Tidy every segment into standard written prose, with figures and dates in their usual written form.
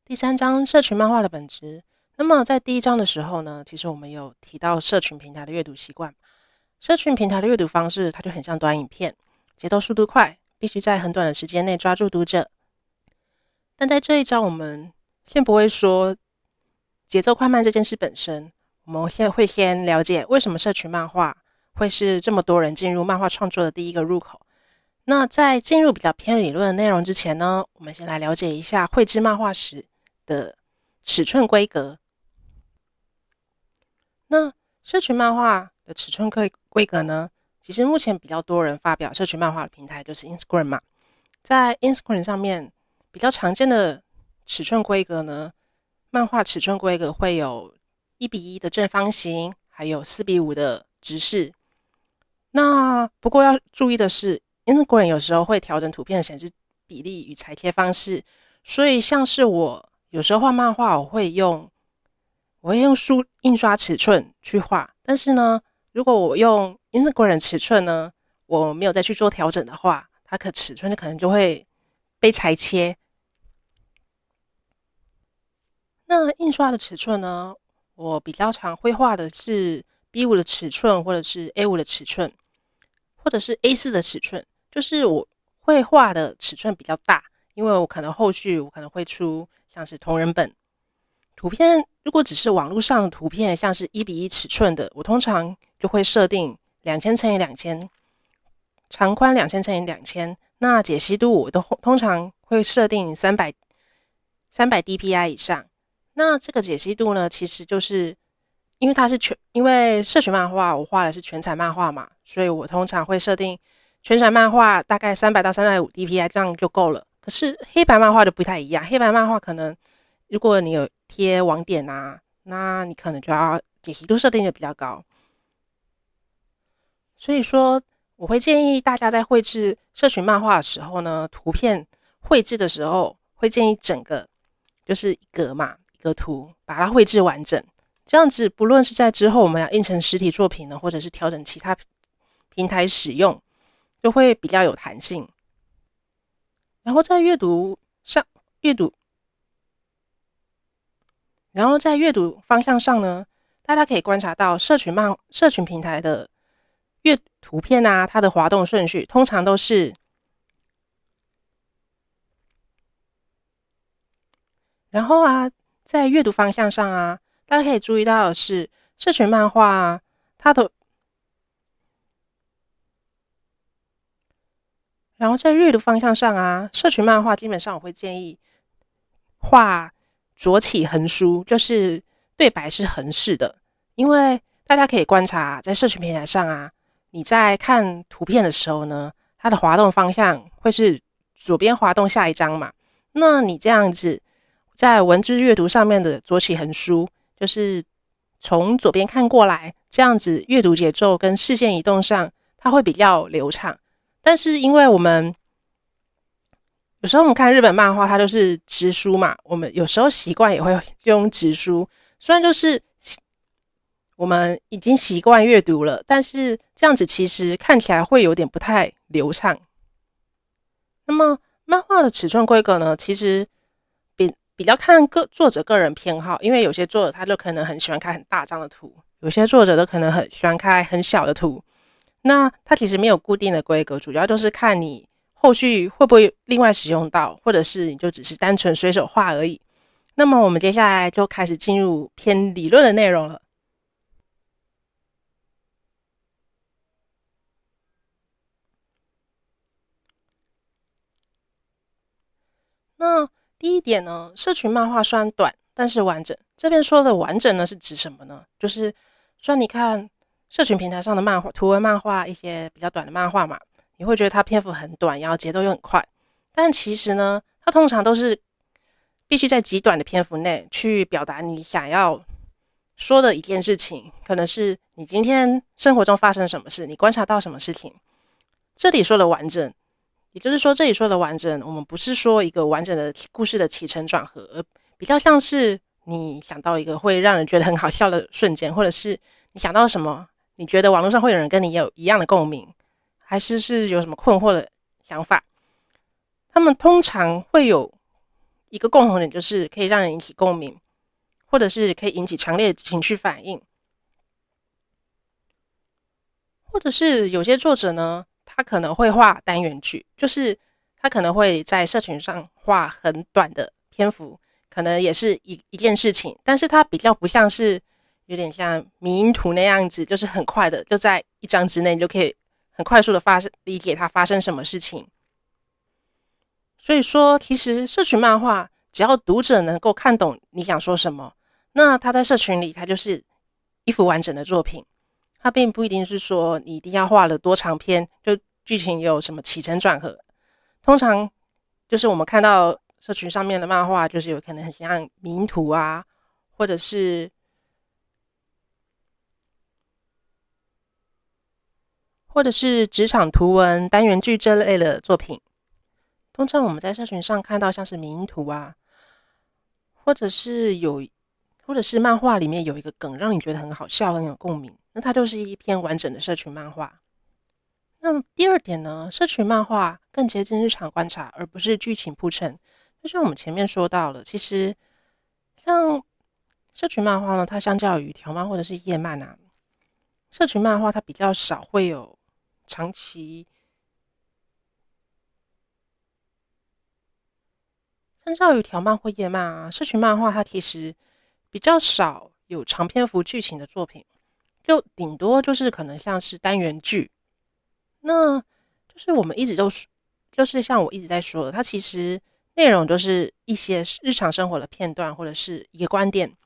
第三章社群漫画的本质。那么在第一章的时候呢，其实我们有提到社群平台的阅读习惯。社群平台的阅读方式，它就很像短影片，节奏速度快，必须在很短的时间内抓住读者。但在这一章，我们先不会说节奏快慢这件事本身，我们会先了解为什么社群漫画会是这么多人进入漫画创作的第一个入口。那在进入比较偏理论的内容之前呢，我们先来了解一下绘制漫画时的尺寸规格。那社群漫画的尺寸规格呢，其实目前比较多人发表社群漫画的平台就是 Instagram 嘛。在 Instagram 上面比较常见的尺寸规格呢，漫画尺寸规格会有1:1的正方形，还有4:5的直视。那不过要注意的是，Instagram 有时候会调整图片的显示比例与裁切方式，所以像是我有时候画漫画，我会用印刷尺寸去画，但是呢，如果我用 Instagram 尺寸呢，我没有再去做调整的话，它尺寸可能就会被裁切。那印刷的尺寸呢，我比较常绘画的是 B5 的尺寸，或者是 A5 的尺寸，或者是 A4 的尺寸，就是我绘画的尺寸比较大，因为我可能后续我可能会出像是同人本。图片如果只是网络上的图片，像是1:1尺寸的，我通常就会设定2000×2000，长宽2000×2000。那解析度我都通常会设定300 dpi 以上。那这个解析度呢，其实就是因为因为社群漫画我画的是全彩漫画嘛，所以我通常会设定全彩漫画大概300到350 dpi 这样就够了。可是黑白漫画就不太一样，黑白漫画可能如果你有贴网点啊，那你可能就要解析度设定的比较高。所以说，我会建议大家在绘制社群漫画的时候呢，图片绘制的时候会建议整个就是一格嘛，一个图把它绘制完整，这样子不论是在之后我们要印成实体作品呢，或者是调整其他平台使用，就会比较有弹性。然后在阅读方向上呢，大家可以观察到社群平台的图片啊，它的滑动顺序通常都是，然后啊，在阅读方向上啊，大家可以注意到的是，社群漫画啊，然后在阅读方向上啊，社群漫画基本上我会建议画左起横书，就是对白是横式的，因为大家可以观察，在社群平台上啊，你在看图片的时候呢，它的滑动方向会是左边滑动下一张嘛，那你这样子在文字阅读上面的左起横书，就是从左边看过来，这样子阅读节奏跟视线移动上，它会比较流畅。但是因为有时候我们看日本漫画，它都是直书嘛，我们有时候习惯也会用直书，虽然就是我们已经习惯阅读了，但是这样子其实看起来会有点不太流畅。那么漫画的尺寸规格呢，其实比较看作者个人偏好，因为有些作者他就可能很喜欢开很大张的图，有些作者都可能很喜欢开很小的图。那它其实没有固定的规格，主要都是看你后续会不会另外使用到，或者是你就只是单纯随手画而已。那么我们接下来就开始进入偏理论的内容了。那第一点呢，社群漫画虽然短，但是完整。这边说的完整呢，是指什么呢？就是虽然你看社群平台上的漫画、图文漫画一些比较短的漫画嘛，你会觉得它篇幅很短，然后节奏又很快，但其实呢，它通常都是必须在极短的篇幅内去表达你想要说的一件事情，可能是你今天生活中发生什么事，你观察到什么事情。这里说的完整，也就是说，这里说的完整，我们不是说一个完整的故事的起承转合，而比较像是你想到一个会让人觉得很好笑的瞬间，或者是你想到什么，你觉得网络上会有人跟你有一样的共鸣，还是有什么困惑的想法。他们通常会有一个共同点就是可以让人引起共鸣，或者是可以引起强烈的情绪反应，或者是有些作者呢，他可能会画单元剧，就是他可能会在社群上画很短的篇幅，可能也是一件事情，但是它比较不像是有点像迷因图那样子，就是很快的就在一章之内你就可以很快速的理解它发生什么事情。所以说，其实社群漫画只要读者能够看懂你想说什么，那他在社群里他就是一幅完整的作品。它并不一定是说你一定要画了多长篇，就剧情有什么起承转合。通常就是我们看到社群上面的漫画，就是有可能很像迷因图啊，或者是职场图文、单元剧这类的作品。通常我们在社群上看到像是迷因图啊，或者是漫画里面有一个梗让你觉得很好笑、很有共鸣，那它就是一篇完整的社群漫画。那么第二点呢，社群漫画更接近日常观察，而不是剧情铺陈。就像我们前面说到了，其实像社群漫画呢，它相较于条漫或者是页漫啊，社群漫画它比较少会有长期，相较于条漫或页漫啊，社群漫画它其实比较少有长篇幅剧情的作品，就顶多就是可能像是单元剧。那就是我们一直都就是像我一直在说的，它其实内容都是一些日常生活的片段或者是一个观点，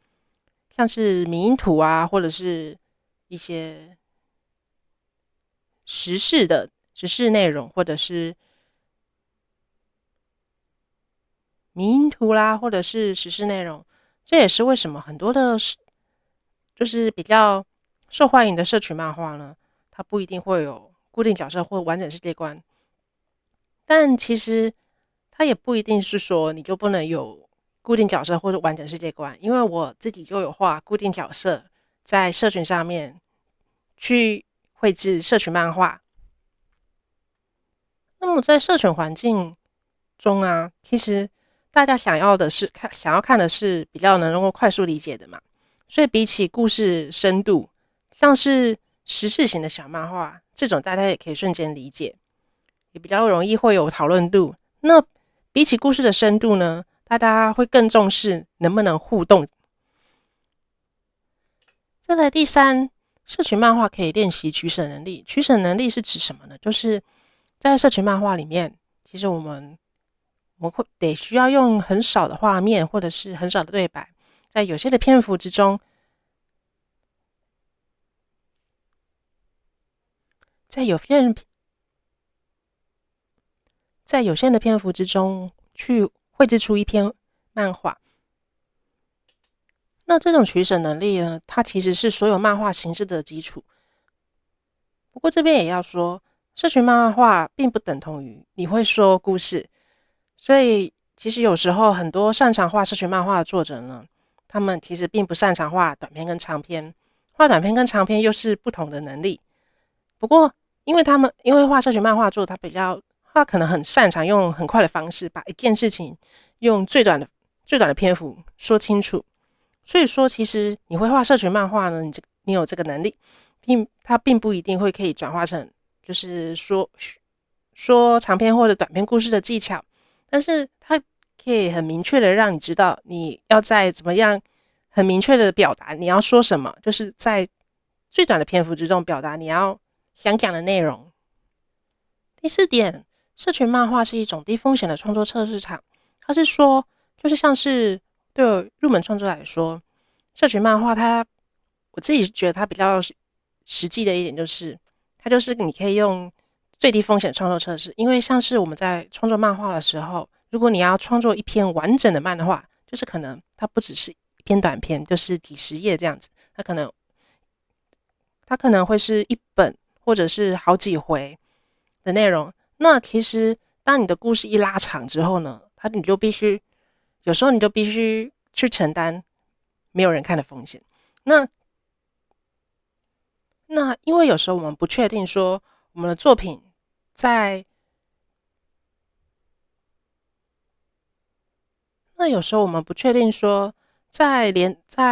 像是迷因图啊，或者是一些时事内容，或者是迷因图啦，或者是时事内容。这也是为什么很多的就是比较受欢迎的社群漫画呢，它不一定会有固定角色或完整世界观，但其实它也不一定是说你就不能有固定角色或者完整世界观，因为我自己就有画固定角色在社群上面去绘制社群漫画。那么在社群环境中啊，其实大家想要看的是比较能够快速理解的嘛，所以比起故事深度，像是时事型的小漫画这种，大家也可以瞬间理解，也比较容易会有讨论度。那比起故事的深度呢，大家会更重视能不能互动。再来第三，社群漫画可以练习取舍能力。取舍能力是指什么呢？就是在社群漫画里面，其实我们会得需要用很少的画面或者是很少的对白，在有限的篇幅之中，在有限的篇幅之中去绘制出一篇漫画。那这种取舍能力呢，它其实是所有漫画形式的基础。不过这边也要说，社群漫画并不等同于你会说故事，所以其实有时候很多擅长画社群漫画的作者呢，他们其实并不擅长画短篇跟长篇，画短篇跟长篇又是不同的能力。不过因为画社群漫画作，他可能很擅长用很快的方式把一件事情用最短的篇幅说清楚。所以说，其实你会画社群漫画呢，你有这个能力，它并不一定可以转化成就是说长篇或者短篇故事的技巧，但是它可以很明确的让你知道你要在怎么样很明确的表达你要说什么，就是在最短的篇幅之中表达你要想讲的内容。第四点，社群漫画是一种低风险的创作测试场，它是说就是像是对入门创作来说，社群漫画我自己觉得它比较实际的一点就是，它就是你可以用最低风险创作测试。因为像是我们在创作漫画的时候，如果你要创作一篇完整的漫画，就是可能它不只是一篇短篇，就是几十页这样子，它可能会是一本或者是好几回的内容。那其实当你的故事一拉长之后呢，有时候你就必须去承担没有人看的风险。那因为有时候我们不确定说我们的作品在那有时候我们不确定说，在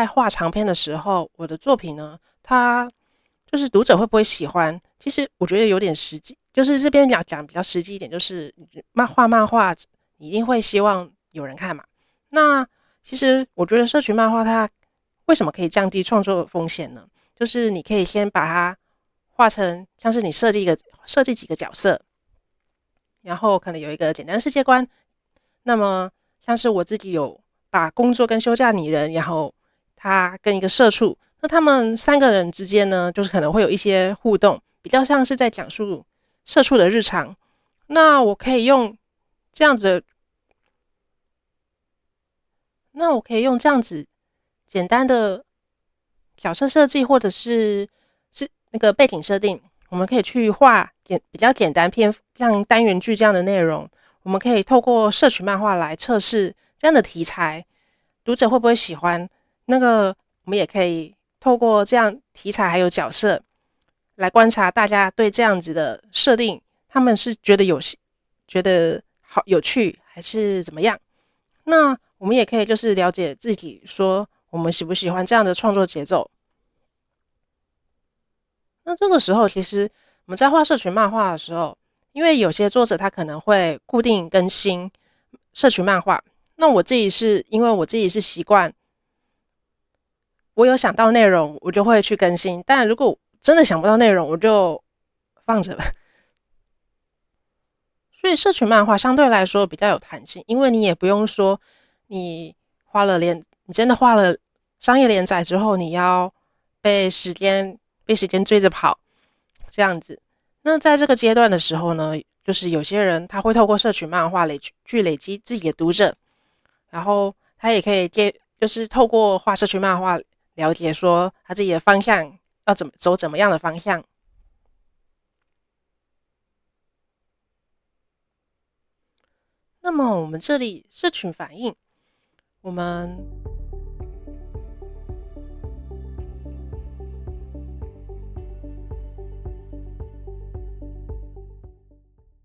画长篇的时候，我的作品呢，它就是读者会不会喜欢？其实我觉得有点实际，就是这边讲比较实际一点，就是漫画，你一定会希望有人看嘛。那其实我觉得社群漫画它为什么可以降低创作风险呢？就是你可以先把它画成像是你设计几个角色，然后可能有一个简单的世界观。那么像是我自己有把工作跟休假拟人，然后他跟一个社畜，那他们三个人之间呢，就是可能会有一些互动，比较像是在讲述社畜的日常。那我可以用这样子，那我可以用这样子简单的角色设计，或者是那个背景设定，我们可以去画比较简单偏像单元剧这样的内容。我们可以透过社群漫画来测试这样的题材，读者会不会喜欢？那个我们也可以透过这样题材还有角色来观察大家对这样子的设定，他们是觉得好有趣，还是怎么样？那我们也可以就是了解自己说我们喜不喜欢这样的创作节奏。那这个时候，其实我们在画社群漫画的时候，因为有些作者他可能会固定更新社群漫画，那我自己是因为我自己是习惯，我有想到内容，我就会去更新，但如果真的想不到内容，我就放着吧。所以社群漫画相对来说比较有弹性，因为你也不用说你你真的画了商业连载之后，你要被时间被时间追着跑这样子。那在这个阶段的时候呢，就是有些人他会透过社群漫画去累积自己的读者，然后他也可以就是透过画社群漫画了解说他自己的方向要怎么样的方向。那么我们这里社群反应，我们